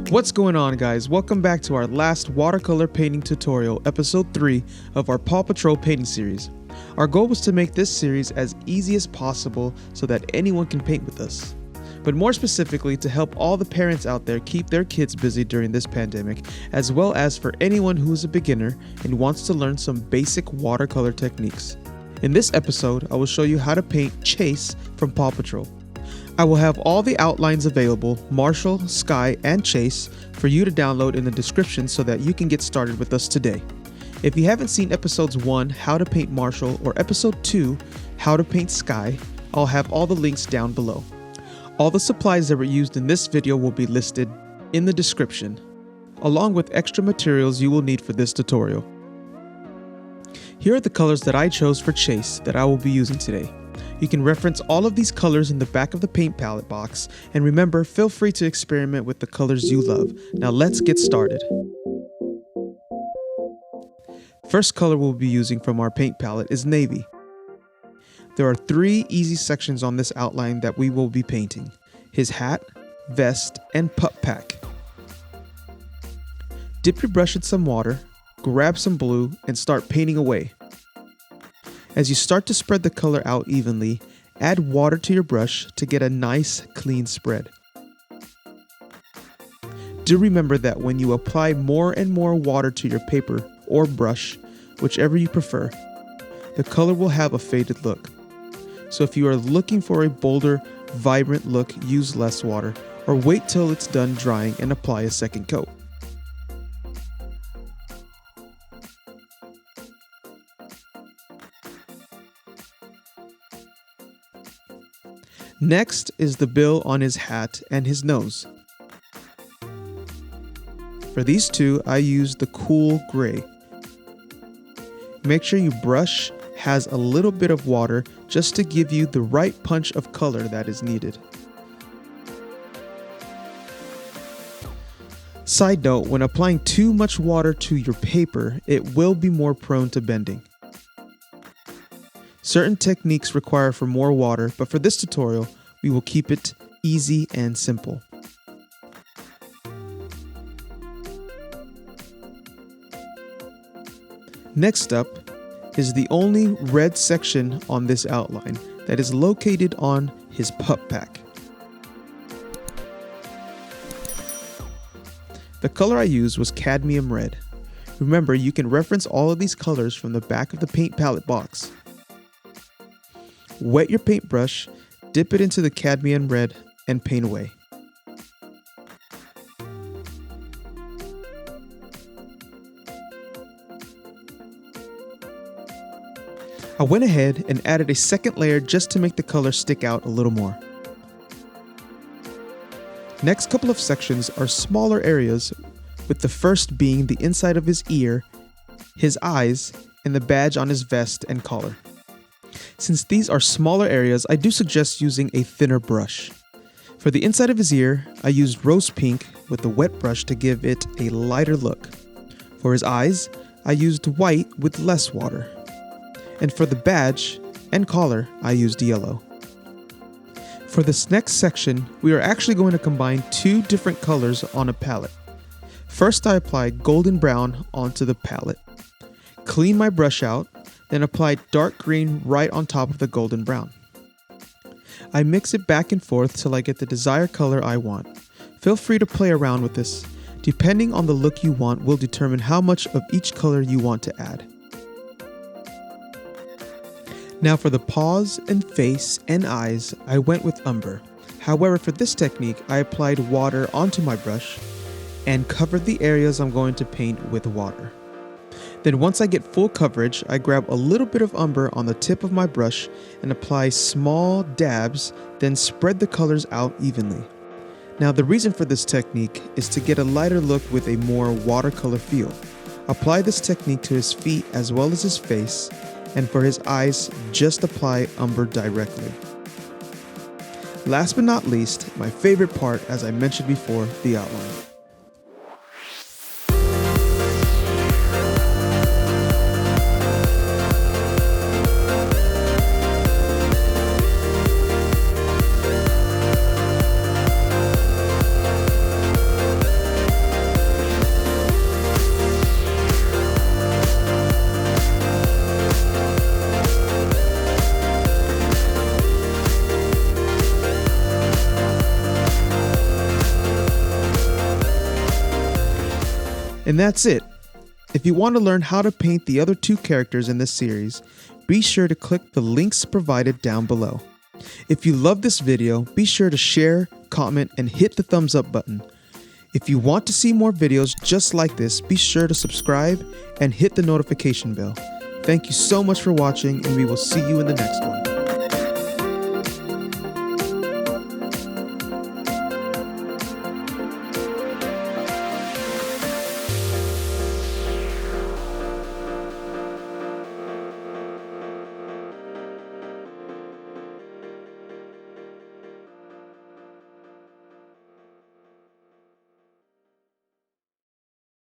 What's going on, guys? Welcome back to our last watercolor painting tutorial, episode 3 of our Paw Patrol painting series. Our goal was to make this series as easy as possible so that anyone can paint with us. But more specifically, to help all the parents out there keep their kids busy during this pandemic, as well as for anyone who is a beginner and wants to learn some basic watercolor techniques. In this episode, I will show you how to paint Chase from Paw Patrol. I will have all the outlines available, Marshall, Skye, and Chase, for you to download in the description so that you can get started with us today. If you haven't seen episodes 1, How to Paint Marshall, or episode 2, How to Paint Skye, I'll have all the links down below. All the supplies that were used in this video will be listed in the description, along with extra materials you will need for this tutorial. Here are the colors that I chose for Chase that I will be using today. You can reference all of these colors in the back of the paint palette box, and remember, feel free to experiment with the colors you love. Now let's get started. First color we'll be using from our paint palette is navy. There are 3 easy sections on this outline that we will be painting: his hat, vest, and pup pack. Dip your brush in some water, grab some blue, and start painting away. As you start to spread the color out evenly, add water to your brush to get a nice, clean spread. Do remember that when you apply more and more water to your paper or brush, whichever you prefer, the color will have a faded look. So if you are looking for a bolder, vibrant look, use less water, or wait till it's done drying and apply a second coat. Next is the bill on his hat and his nose. For these two, I used the cool gray. Make sure your brush has a little bit of water just to give you the right punch of color that is needed. Side note, when applying too much water to your paper, it will be more prone to bending. Certain techniques require for more water, but for this tutorial, we will keep it easy and simple. Next up is the only red section on this outline that is located on his pup pack. The color I used was cadmium red. Remember, you can reference all of these colors from the back of the paint palette box. Wet your paintbrush, dip it into the cadmium red, and paint away. I went ahead and added a second layer just to make the color stick out a little more. Next couple of sections are smaller areas, with the first being the inside of his ear, his eyes, and the badge on his vest and collar. Since these are smaller areas, I do suggest using a thinner brush. For the inside of his ear, I used rose pink with a wet brush to give it a lighter look. For his eyes, I used white with less water. And for the badge and collar, I used yellow. For this next section, we are actually going to combine 2 different colors on a palette. First, I applied golden brown onto the palette. Clean my brush out, then apply dark green right on top of the golden brown. I mix it back and forth till I get the desired color I want. Feel free to play around with this. Depending on the look you want will determine how much of each color you want to add. Now for the paws and face and eyes, I went with umber. However, for this technique, I applied water onto my brush and covered the areas I'm going to paint with water. Then once I get full coverage, I grab a little bit of umber on the tip of my brush and apply small dabs, then spread the colors out evenly. Now the reason for this technique is to get a lighter look with a more watercolor feel. Apply this technique to his feet as well as his face, and for his eyes, just apply umber directly. Last but not least, my favorite part, as I mentioned before, the outline. And that's it. If you want to learn how to paint the other 2 characters in this series, be sure to click the links provided down below. If you love this video, be sure to share, comment, and hit the thumbs up button. If you want to see more videos just like this, be sure to subscribe and hit the notification bell. Thank you so much for watching, and we will see you in the next one.